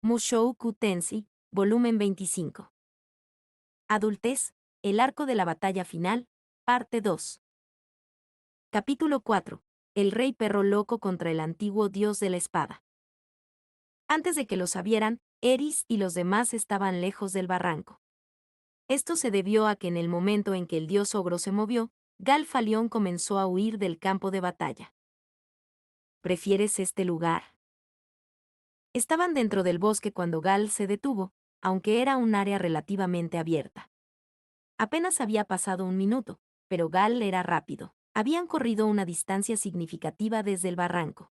Mushoku Tensei, volumen 25. Adultez, el arco de la batalla final, parte 2. Capítulo 4. El rey perro loco contra el antiguo dios de la espada. Antes de que lo sabieran, Eris y los demás estaban lejos del barranco. Esto se debió a que en el momento en que el dios ogro se movió, Galfalión comenzó a huir del campo de batalla. ¿Prefieres este lugar? Estaban dentro del bosque cuando Gal se detuvo, aunque era un área relativamente abierta. Apenas había pasado un minuto, pero Gal era rápido. Habían corrido una distancia significativa desde el barranco.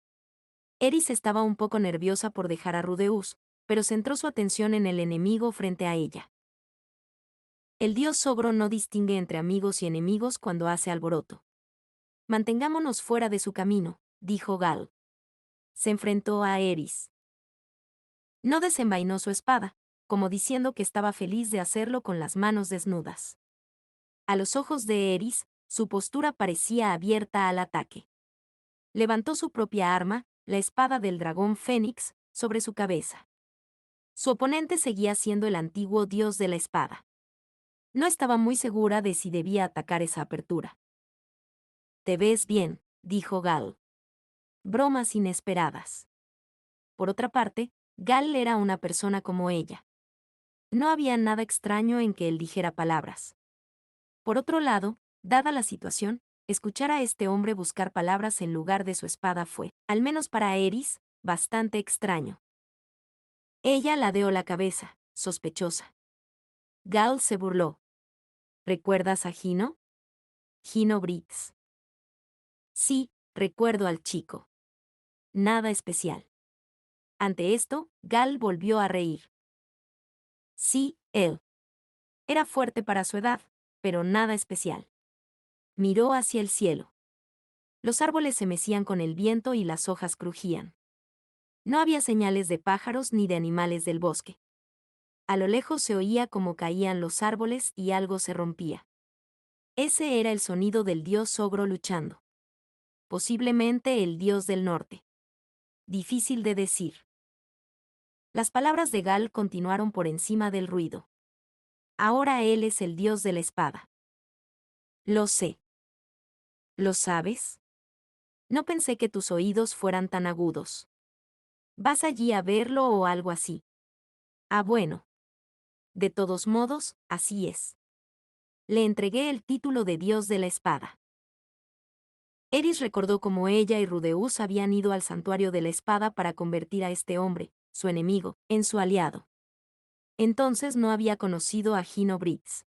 Eris estaba un poco nerviosa por dejar a Rudeus, pero centró su atención en el enemigo frente a ella. El dios ogro no distingue entre amigos y enemigos cuando hace alboroto. Mantengámonos fuera de su camino, dijo Gal. Se enfrentó a Eris. No desenvainó su espada, como diciendo que estaba feliz de hacerlo con las manos desnudas. A los ojos de Eris, su postura parecía abierta al ataque. Levantó su propia arma, la espada del dragón Fénix, sobre su cabeza. Su oponente seguía siendo el antiguo dios de la espada. No estaba muy segura de si debía atacar esa apertura. «Te ves bien», dijo Gal. Bromas inesperadas. Por otra parte, Gal era una persona como ella. No había nada extraño en que él dijera palabras. Por otro lado, dada la situación, escuchar a este hombre buscar palabras en lugar de su espada fue, al menos para Eris, bastante extraño. Ella ladeó la cabeza, sospechosa. Gal se burló. ¿Recuerdas a Gino? Gino Brits. Sí, recuerdo al chico. Nada especial. Ante esto, Gal volvió a reír. Sí, él. Era fuerte para su edad, pero nada especial. Miró hacia el cielo. Los árboles se mecían con el viento y las hojas crujían. No había señales de pájaros ni de animales del bosque. A lo lejos se oía cómo caían los árboles y algo se rompía. Ese era el sonido del dios ogro luchando. Posiblemente el dios del norte. Difícil de decir. Las palabras de Gal continuaron por encima del ruido. Ahora él es el dios de la espada. Lo sé. ¿Lo sabes? No pensé que tus oídos fueran tan agudos. ¿Vas allí a verlo o algo así? Ah, bueno. De todos modos, así es. Le entregué el título de dios de la espada. Eris recordó cómo ella y Rudeus habían ido al santuario de la espada para convertir a este hombre, su enemigo, en su aliado. Entonces no había conocido a Gino Brits.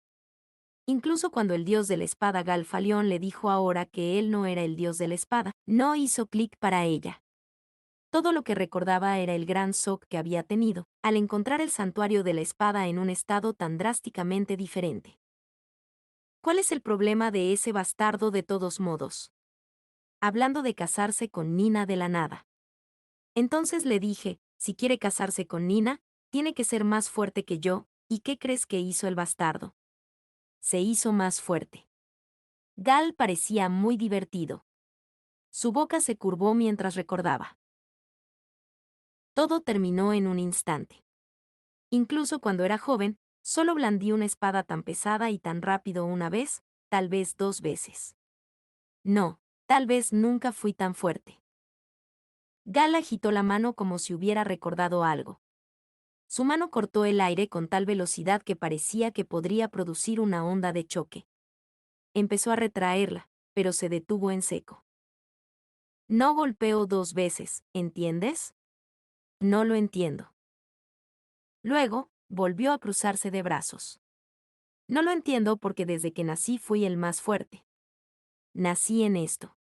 Incluso cuando el dios de la espada Galfalión le dijo ahora que él no era el dios de la espada, no hizo clic para ella. Todo lo que recordaba era el gran shock que había tenido, al encontrar el santuario de la espada en un estado tan drásticamente diferente. ¿Cuál es el problema de ese bastardo de todos modos? Hablando de casarse con Nina de la nada. Entonces le dije, si quiere casarse con Nina, tiene que ser más fuerte que yo, ¿y qué crees que hizo el bastardo? Se hizo más fuerte. Gal parecía muy divertido. Su boca se curvó mientras recordaba. Todo terminó en un instante. Incluso cuando era joven, solo blandí una espada tan pesada y tan rápido una vez, tal vez 2 veces. No, tal vez nunca fui tan fuerte. Gal agitó la mano como si hubiera recordado algo. Su mano cortó el aire con tal velocidad que parecía que podría producir una onda de choque. Empezó a retraerla, pero se detuvo en seco. No golpeo 2 veces, ¿entiendes? No lo entiendo. Luego, volvió a cruzarse de brazos. No lo entiendo porque desde que nací fui el más fuerte. Nací en esto.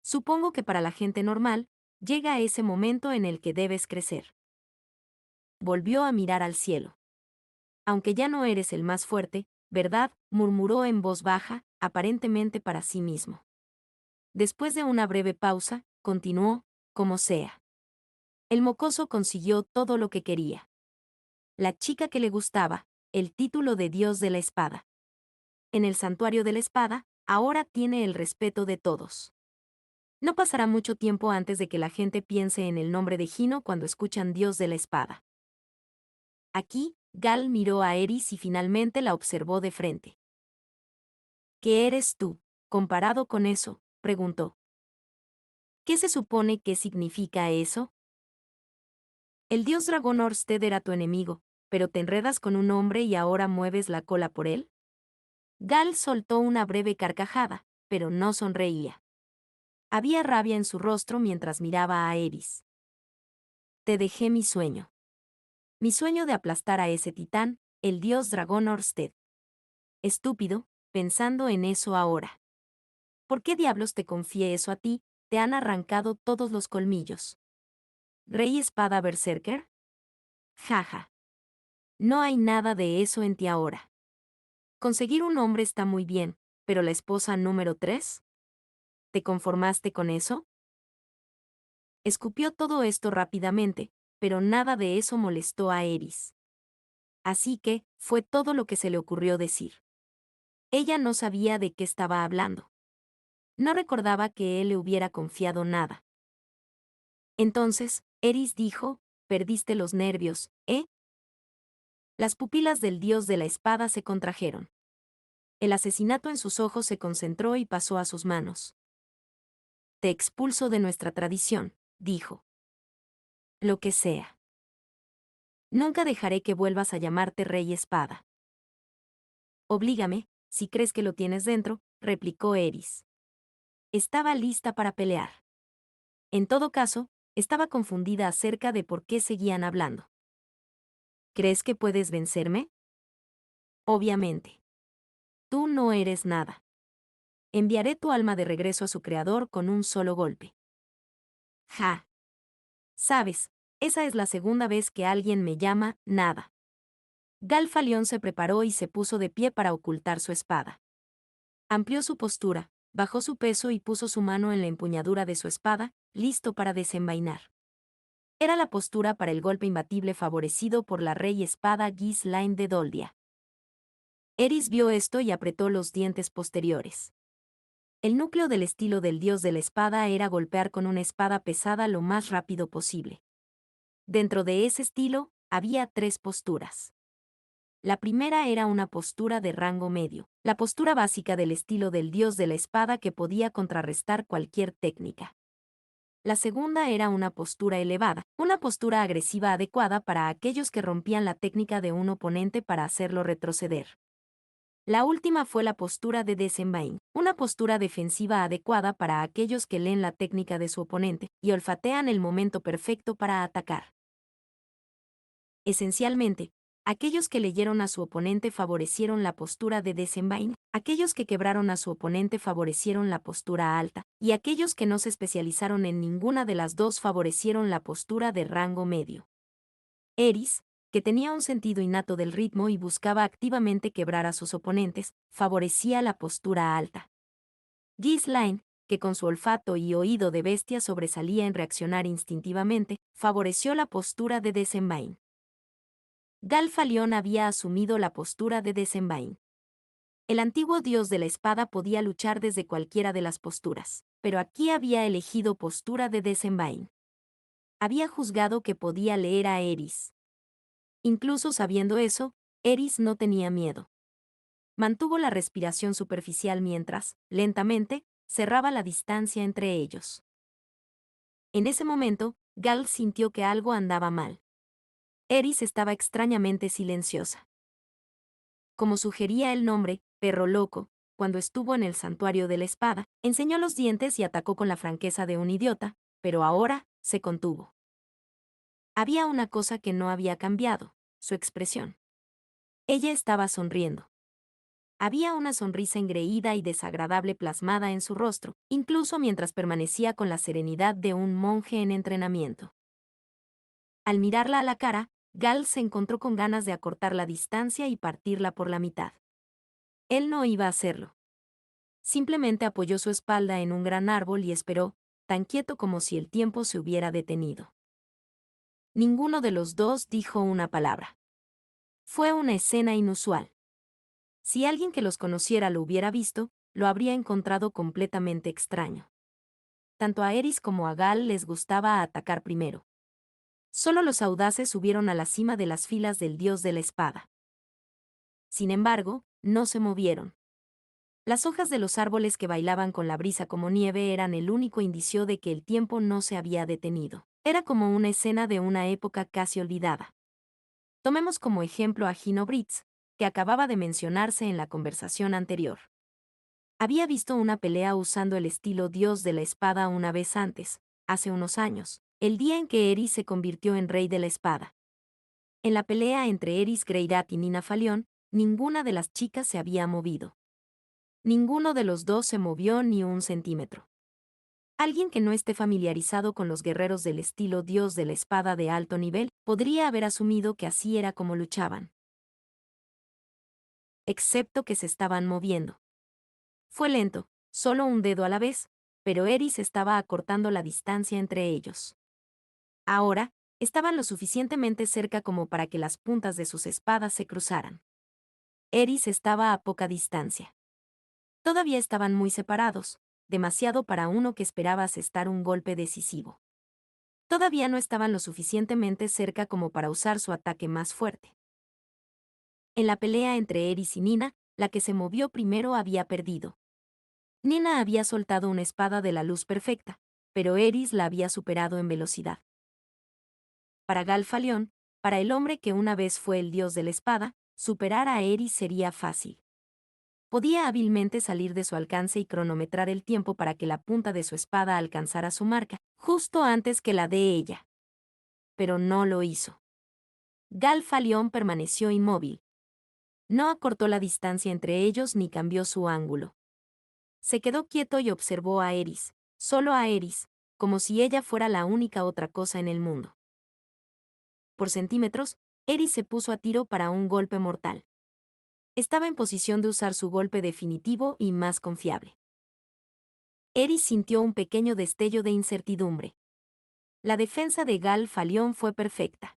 Supongo que para la gente normal, llega ese momento en el que debes crecer. Volvió a mirar al cielo. Aunque ya no eres el más fuerte, ¿verdad?, murmuró en voz baja, aparentemente para sí mismo. Después de una breve pausa, continuó, como sea. El mocoso consiguió todo lo que quería. La chica que le gustaba, el título de dios de la espada. En el santuario de la espada, ahora tiene el respeto de todos. No pasará mucho tiempo antes de que la gente piense en el nombre de Gino cuando escuchan dios de la espada. Aquí, Gal miró a Eris y finalmente la observó de frente. ¿Qué eres tú, comparado con eso?, preguntó. ¿Qué se supone que significa eso? El dios dragón Orsted era tu enemigo, pero te enredas con un hombre y ahora mueves la cola por él. Gal soltó una breve carcajada, pero no sonreía. Había rabia en su rostro mientras miraba a Eris. Te dejé mi sueño. Mi sueño de aplastar a ese titán, el dios dragón Orsted. Estúpido, pensando en eso ahora. ¿Por qué diablos te confié eso a ti? Te han arrancado todos los colmillos. ¿Rey Espada Berserker? Jaja. No hay nada de eso en ti ahora. Conseguir un hombre está muy bien, pero la esposa número 3. ¿Te conformaste con eso? Escupió todo esto rápidamente, pero nada de eso molestó a Eris. Así que, fue todo lo que se le ocurrió decir. Ella no sabía de qué estaba hablando. No recordaba que él le hubiera confiado nada. Entonces, Eris dijo, perdiste los nervios, ¿eh? Las pupilas del dios de la espada se contrajeron. El asesinato en sus ojos se concentró y pasó a sus manos. Te expulso de nuestra tradición, dijo. Lo que sea. Nunca dejaré que vuelvas a llamarte Rey Espada. Oblígame, si crees que lo tienes dentro, replicó Eris. Estaba lista para pelear. En todo caso, estaba confundida acerca de por qué seguían hablando. ¿Crees que puedes vencerme? Obviamente. Tú no eres nada. Enviaré tu alma de regreso a su creador con un solo golpe. Ja. Sabes, esa es la segunda vez que alguien me llama nada. Galfalión se preparó y se puso de pie para ocultar su espada. Amplió su postura, bajó su peso y puso su mano en la empuñadura de su espada, listo para desenvainar. Era la postura para el golpe imbatible favorecido por la rey espada Ghislaine de Doldia. Eris vio esto y apretó los dientes posteriores. El núcleo del estilo del dios de la espada era golpear con una espada pesada lo más rápido posible. Dentro de ese estilo, había 3 posturas. La primera era una postura de rango medio, la postura básica del estilo del dios de la espada que podía contrarrestar cualquier técnica. La segunda era una postura elevada, una postura agresiva adecuada para aquellos que rompían la técnica de un oponente para hacerlo retroceder. La última fue la postura de desenvain, una postura defensiva adecuada para aquellos que leen la técnica de su oponente y olfatean el momento perfecto para atacar. Esencialmente, aquellos que leyeron a su oponente favorecieron la postura de desenvain, aquellos que quebraron a su oponente favorecieron la postura alta, y aquellos que no se especializaron en ninguna de las dos favorecieron la postura de rango medio. Eris, que tenía un sentido innato del ritmo y buscaba activamente quebrar a sus oponentes, favorecía la postura alta. Ghislaine, que con su olfato y oído de bestia sobresalía en reaccionar instintivamente, favoreció la postura de desenvain. Galfalión había asumido la postura de desenvain. El antiguo dios de la espada podía luchar desde cualquiera de las posturas, pero aquí había elegido postura de desenvain. Había juzgado que podía leer a Eris. Incluso sabiendo eso, Eris no tenía miedo. Mantuvo la respiración superficial mientras, lentamente, cerraba la distancia entre ellos. En ese momento, Gal sintió que algo andaba mal. Eris estaba extrañamente silenciosa. Como sugería el nombre, perro loco, cuando estuvo en el santuario de la espada, enseñó los dientes y atacó con la franqueza de un idiota, pero ahora, se contuvo. Había una cosa que no había cambiado, su expresión. Ella estaba sonriendo. Había una sonrisa engreída y desagradable plasmada en su rostro, incluso mientras permanecía con la serenidad de un monje en entrenamiento. Al mirarla a la cara, Gal se encontró con ganas de acortar la distancia y partirla por la mitad. Él no iba a hacerlo. Simplemente apoyó su espalda en un gran árbol y esperó, tan quieto como si el tiempo se hubiera detenido. Ninguno de los dos dijo una palabra. Fue una escena inusual. Si alguien que los conociera lo hubiera visto, lo habría encontrado completamente extraño. Tanto a Eris como a Gal les gustaba atacar primero. Solo los audaces subieron a la cima de las filas del dios de la espada. Sin embargo, no se movieron. Las hojas de los árboles que bailaban con la brisa como nieve eran el único indicio de que el tiempo no se había detenido. Era como una escena de una época casi olvidada. Tomemos como ejemplo a Gino Britz, que acababa de mencionarse en la conversación anterior. Había visto una pelea usando el estilo dios de la espada una vez antes, hace unos años, el día en que Eris se convirtió en rey de la espada. En la pelea entre Eris Greirat y Nina Falión, ninguna de las chicas se había movido. Ninguno de los dos se movió ni un centímetro. Alguien que no esté familiarizado con los guerreros del estilo dios de la espada de alto nivel podría haber asumido que así era como luchaban. Excepto que se estaban moviendo. Fue lento, solo un dedo a la vez, pero Eris estaba acortando la distancia entre ellos. Ahora, estaban lo suficientemente cerca como para que las puntas de sus espadas se cruzaran. Eris estaba a poca distancia. Todavía estaban muy separados, demasiado para uno que esperaba asestar un golpe decisivo. Todavía no estaban lo suficientemente cerca como para usar su ataque más fuerte. En la pelea entre Eris y Nina, la que se movió primero había perdido. Nina había soltado una espada de la luz perfecta, pero Eris la había superado en velocidad. Para Galfalión, para el hombre que una vez fue el dios de la espada, superar a Eris sería fácil. Podía hábilmente salir de su alcance y cronometrar el tiempo para que la punta de su espada alcanzara su marca, justo antes que la de ella. Pero no lo hizo. Galfalión permaneció inmóvil. No acortó la distancia entre ellos ni cambió su ángulo. Se quedó quieto y observó a Eris, solo a Eris, como si ella fuera la única otra cosa en el mundo. Por centímetros, Eris se puso a tiro para un golpe mortal. Estaba en posición de usar su golpe definitivo y más confiable. Eris sintió un pequeño destello de incertidumbre. La defensa de Galfalión fue perfecta.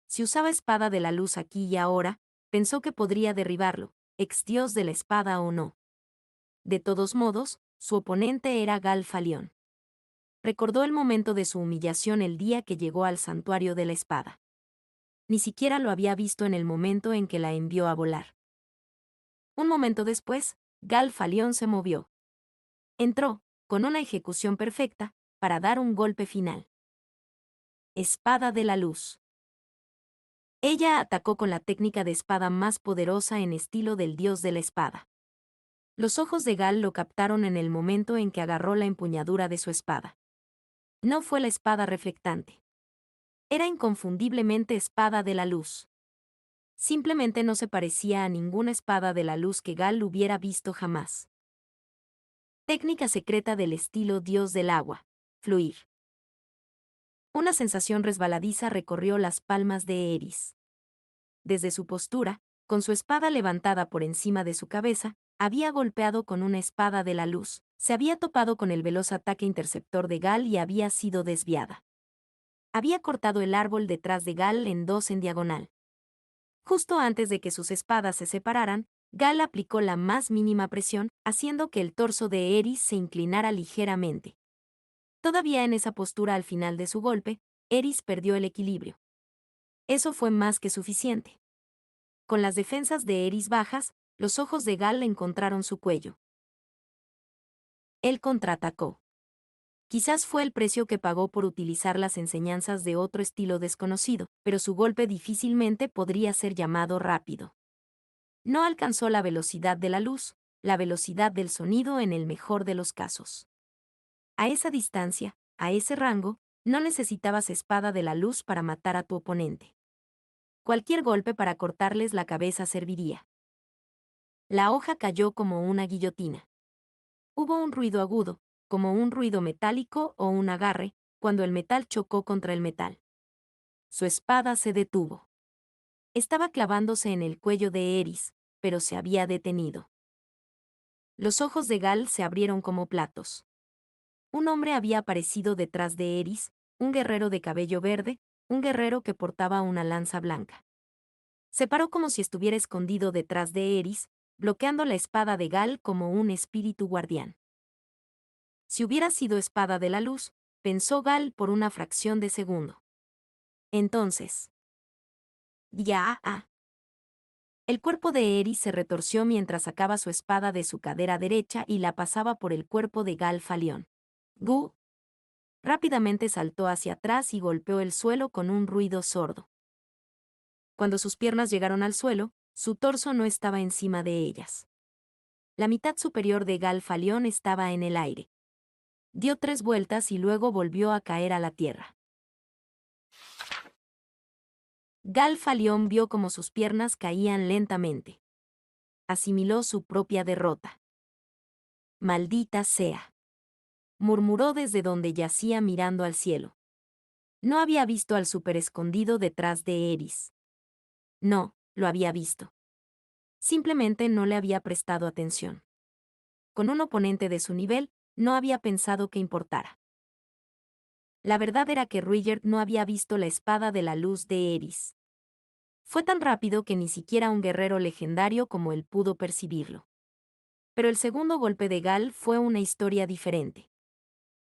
Si usaba espada de la luz aquí y ahora, pensó que podría derribarlo, ex dios de la espada o no. De todos modos, su oponente era Galfalión. Recordó el momento de su humillación el día que llegó al santuario de la espada. Ni siquiera lo había visto en el momento en que la envió a volar. Un momento después, Galfalión se movió. Entró, con una ejecución perfecta, para dar un golpe final. Espada de la luz. Ella atacó con la técnica de espada más poderosa en estilo del dios de la espada. Los ojos de Gal lo captaron en el momento en que agarró la empuñadura de su espada. No fue la espada reflectante. Era inconfundiblemente espada de la luz. Simplemente no se parecía a ninguna espada de la luz que Gal hubiera visto jamás. Técnica secreta del estilo dios del agua. Fluir. Una sensación resbaladiza recorrió las palmas de Eris. Desde su postura, con su espada levantada por encima de su cabeza, había golpeado con una espada de la luz, se había topado con el veloz ataque interceptor de Gal y había sido desviada. Había cortado el árbol detrás de Gal en dos en diagonal. Justo antes de que sus espadas se separaran, Gal aplicó la más mínima presión, haciendo que el torso de Eris se inclinara ligeramente. Todavía en esa postura al final de su golpe, Eris perdió el equilibrio. Eso fue más que suficiente. Con las defensas de Eris bajas, los ojos de Gal encontraron su cuello. Él contraatacó. Quizás fue el precio que pagó por utilizar las enseñanzas de otro estilo desconocido, pero su golpe difícilmente podría ser llamado rápido. No alcanzó la velocidad de la luz, la velocidad del sonido en el mejor de los casos. A esa distancia, a ese rango, no necesitabas espada de la luz para matar a tu oponente. Cualquier golpe para cortarles la cabeza serviría. La hoja cayó como una guillotina. Hubo un ruido agudo, como un ruido metálico o un agarre, cuando el metal chocó contra el metal. Su espada se detuvo. Estaba clavándose en el cuello de Eris, pero se había detenido. Los ojos de Gal se abrieron como platos. Un hombre había aparecido detrás de Eris, un guerrero de cabello verde, un guerrero que portaba una lanza blanca. Se paró como si estuviera escondido detrás de Eris, bloqueando la espada de Gal como un espíritu guardián. Si hubiera sido espada de la luz, pensó Gal por una fracción de segundo. Entonces. Ya. El cuerpo de Eris se retorció mientras sacaba su espada de su cadera derecha y la pasaba por el cuerpo de Gal Falión. Gu. Rápidamente saltó hacia atrás y golpeó el suelo con un ruido sordo. Cuando sus piernas llegaron al suelo, su torso no estaba encima de ellas. La mitad superior de Gal Falión estaba en el aire. Dio 3 vueltas y luego volvió a caer a la tierra. Gal Falión vio cómo sus piernas caían lentamente. Asimiló su propia derrota. «Maldita sea», murmuró desde donde yacía mirando al cielo. No había visto al súper escondido detrás de Eris. No, lo había visto. Simplemente no le había prestado atención. Con un oponente de su nivel, no había pensado que importara. La verdad era que Ruigert no había visto la espada de la luz de Eris. Fue tan rápido que ni siquiera un guerrero legendario como él pudo percibirlo. Pero el segundo golpe de Gal fue una historia diferente.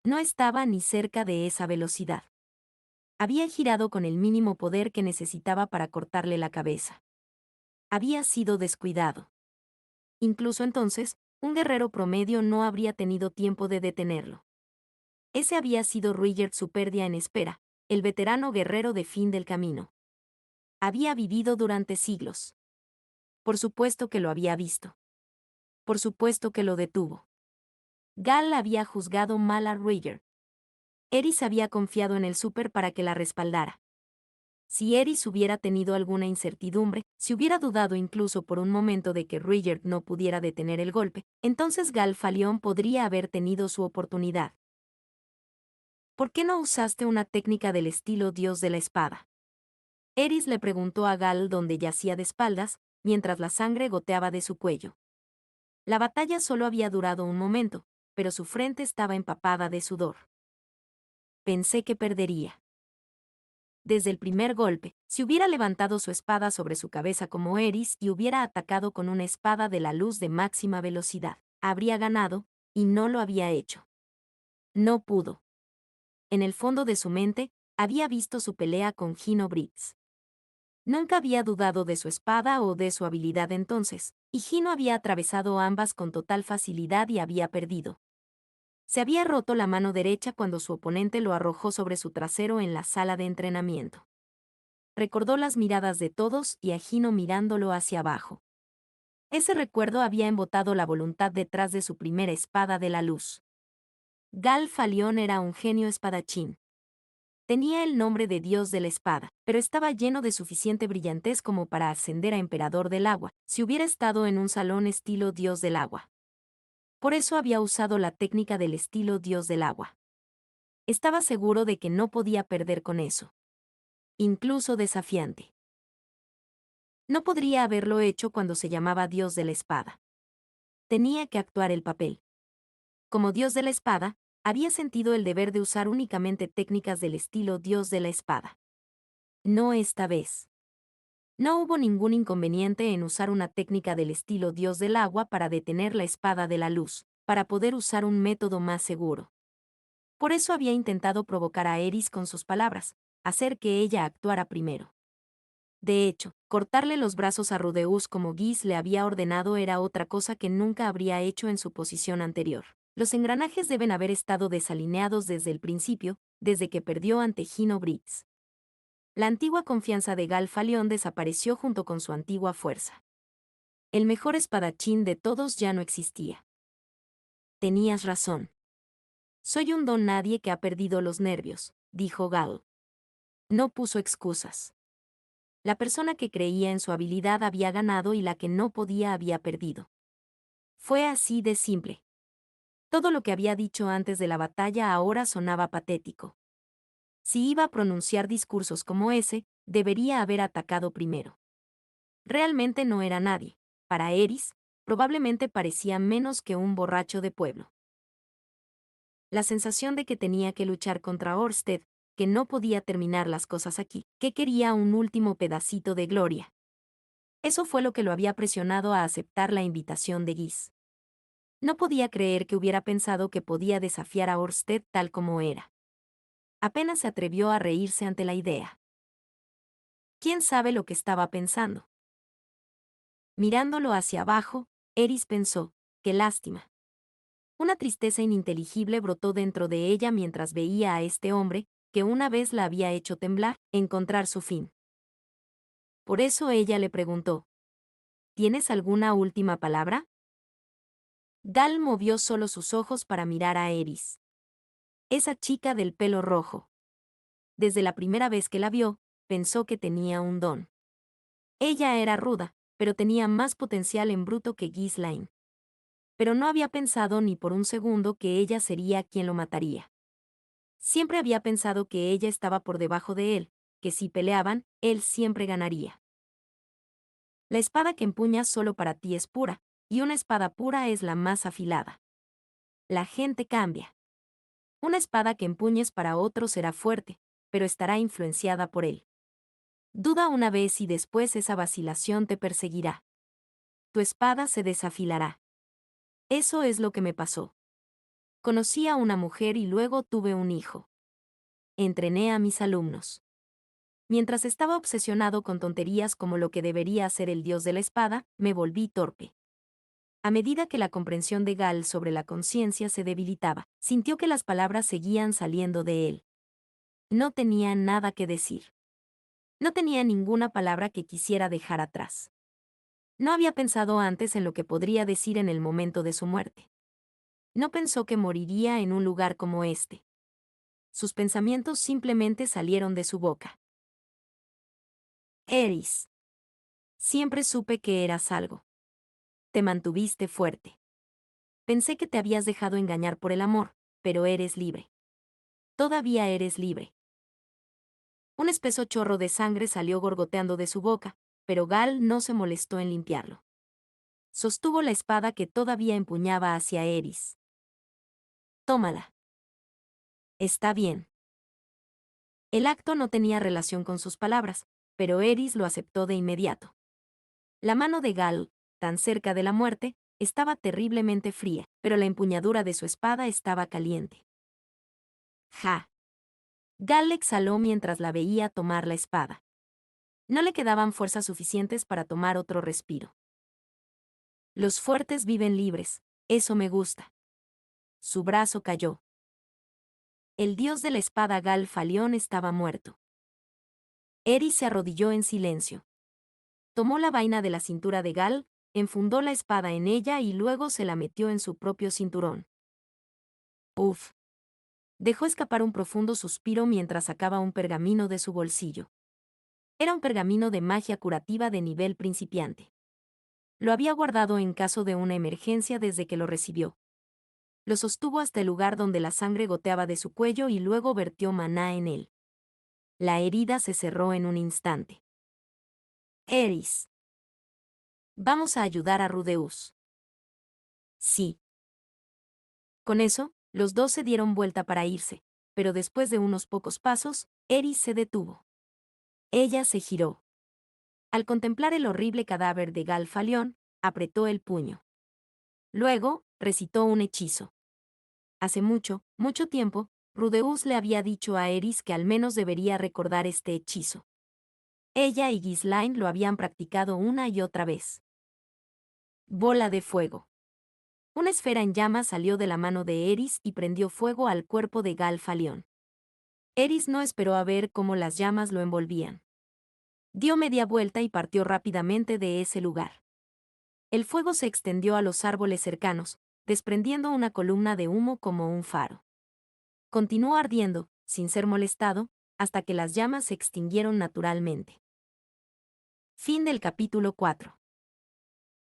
No estaba ni cerca de esa velocidad. Había girado con el mínimo poder que necesitaba para cortarle la cabeza. Había sido descuidado. Incluso entonces, un guerrero promedio no habría tenido tiempo de detenerlo. Ese había sido Ruigert Superdia en espera, el veterano guerrero de fin del camino. Había vivido durante siglos. Por supuesto que lo había visto. Por supuesto que lo detuvo. Gal había juzgado mal a Ruigert. Eris había confiado en el súper para que la respaldara. Si Eris hubiera tenido alguna incertidumbre, si hubiera dudado incluso por un momento de que Ruigert no pudiera detener el golpe, entonces Gal Falión podría haber tenido su oportunidad. ¿Por qué no usaste una técnica del estilo Dios de la Espada? Eris le preguntó a Gal donde yacía de espaldas, mientras la sangre goteaba de su cuello. La batalla solo había durado un momento, pero su frente estaba empapada de sudor. Pensé que perdería. Desde el primer golpe, si hubiera levantado su espada sobre su cabeza como Eris y hubiera atacado con una espada de la luz de máxima velocidad, habría ganado, y no lo había hecho. No pudo. En el fondo de su mente, había visto su pelea con Gino Briggs. Nunca había dudado de su espada o de su habilidad entonces, y Gino había atravesado ambas con total facilidad y había perdido. Se había roto la mano derecha cuando su oponente lo arrojó sobre su trasero en la sala de entrenamiento. Recordó las miradas de todos y a Gino mirándolo hacia abajo. Ese recuerdo había embotado la voluntad detrás de su primera espada de la luz. Gal Falión era un genio espadachín. Tenía el nombre de dios de la espada, pero estaba lleno de suficiente brillantez como para ascender a emperador del agua, si hubiera estado en un salón estilo dios del agua. Por eso había usado la técnica del estilo dios del agua. Estaba seguro de que no podía perder con eso. Incluso desafiante. No podría haberlo hecho cuando se llamaba dios de la espada. Tenía que actuar el papel. Como dios de la espada, había sentido el deber de usar únicamente técnicas del estilo dios de la espada. No esta vez. No hubo ningún inconveniente en usar una técnica del estilo dios del agua para detener la espada de la luz, para poder usar un método más seguro. Por eso había intentado provocar a Eris con sus palabras, hacer que ella actuara primero. De hecho, cortarle los brazos a Rudeus como Gis le había ordenado era otra cosa que nunca habría hecho en su posición anterior. Los engranajes deben haber estado desalineados desde el principio, desde que perdió ante Gino Briggs. La antigua confianza de Gal Falión desapareció junto con su antigua fuerza. El mejor espadachín de todos ya no existía. Tenías razón. Soy un don nadie que ha perdido los nervios, dijo Gal. No puso excusas. La persona que creía en su habilidad había ganado y la que no podía había perdido. Fue así de simple. Todo lo que había dicho antes de la batalla ahora sonaba patético. Si iba a pronunciar discursos como ese, debería haber atacado primero. Realmente no era nadie. Para Eris, probablemente parecía menos que un borracho de pueblo. La sensación de que tenía que luchar contra Orsted, que no podía terminar las cosas aquí, que quería un último pedacito de gloria. Eso fue lo que lo había presionado a aceptar la invitación de Gis. No podía creer que hubiera pensado que podía desafiar a Orsted tal como era. Apenas se atrevió a reírse ante la idea. ¿Quién sabe lo que estaba pensando? Mirándolo hacia abajo, Eris pensó, qué lástima. Una tristeza ininteligible brotó dentro de ella mientras veía a este hombre, que una vez la había hecho temblar, encontrar su fin. Por eso ella le preguntó, ¿tienes alguna última palabra? Gal movió solo sus ojos para mirar a Eris. Esa chica del pelo rojo. Desde la primera vez que la vio, pensó que tenía un don. Ella era ruda, pero tenía más potencial en bruto que Ghislaine. Pero no había pensado ni por un segundo que ella sería quien lo mataría. Siempre había pensado que ella estaba por debajo de él, que si peleaban, él siempre ganaría. La espada que empuñas solo para ti es pura, y una espada pura es la más afilada. La gente cambia. Una espada que empuñes para otro será fuerte, pero estará influenciada por él. Duda una vez y después esa vacilación te perseguirá. Tu espada se desafilará. Eso es lo que me pasó. Conocí a una mujer y luego tuve un hijo. Entrené a mis alumnos. Mientras estaba obsesionado con tonterías como lo que debería hacer el dios de la espada, me volví torpe. A medida que la comprensión de Gal sobre la conciencia se debilitaba, sintió que las palabras seguían saliendo de él. No tenía nada que decir. No tenía ninguna palabra que quisiera dejar atrás. No había pensado antes en lo que podría decir en el momento de su muerte. No pensó que moriría en un lugar como este. Sus pensamientos simplemente salieron de su boca. Eris. Siempre supe que eras algo. Te mantuviste fuerte. Pensé que te habías dejado engañar por el amor, pero eres libre. Todavía eres libre. Un espeso chorro de sangre salió gorgoteando de su boca, pero Gal no se molestó en limpiarlo. Sostuvo la espada que todavía empuñaba hacia Eris. Tómala. Está bien. El acto no tenía relación con sus palabras, pero Eris lo aceptó de inmediato. La mano de Gal, tan cerca de la muerte, estaba terriblemente fría, pero la empuñadura de su espada estaba caliente. ¡Ja! Gal exhaló mientras la veía tomar la espada. No le quedaban fuerzas suficientes para tomar otro respiro. Los fuertes viven libres, eso me gusta. Su brazo cayó. El dios de la espada Gal Falión estaba muerto. Eris se arrodilló en silencio. Tomó la vaina de la cintura de Gal, enfundó la espada en ella y luego se la metió en su propio cinturón. Uf. Dejó escapar un profundo suspiro mientras sacaba un pergamino de su bolsillo. Era un pergamino de magia curativa de nivel principiante. Lo había guardado en caso de una emergencia desde que lo recibió. Lo sostuvo hasta el lugar donde la sangre goteaba de su cuello y luego vertió maná en él. La herida se cerró en un instante. Eris. Vamos a ayudar a Rudeus. Sí. Con eso, los dos se dieron vuelta para irse, pero después de unos pocos pasos, Eris se detuvo. Ella se giró. Al contemplar el horrible cadáver de Gal Falión, apretó el puño. Luego, recitó un hechizo. Hace mucho, mucho tiempo, Rudeus le había dicho a Eris que al menos debería recordar este hechizo. Ella y Ghislaine lo habían practicado una y otra vez. Bola de fuego. Una esfera en llamas salió de la mano de Eris y prendió fuego al cuerpo de Gal Falión. Eris no esperó a ver cómo las llamas lo envolvían. Dio media vuelta y partió rápidamente de ese lugar. El fuego se extendió a los árboles cercanos, desprendiendo una columna de humo como un faro. Continuó ardiendo, sin ser molestado, hasta que las llamas se extinguieron naturalmente. Fin del capítulo 4.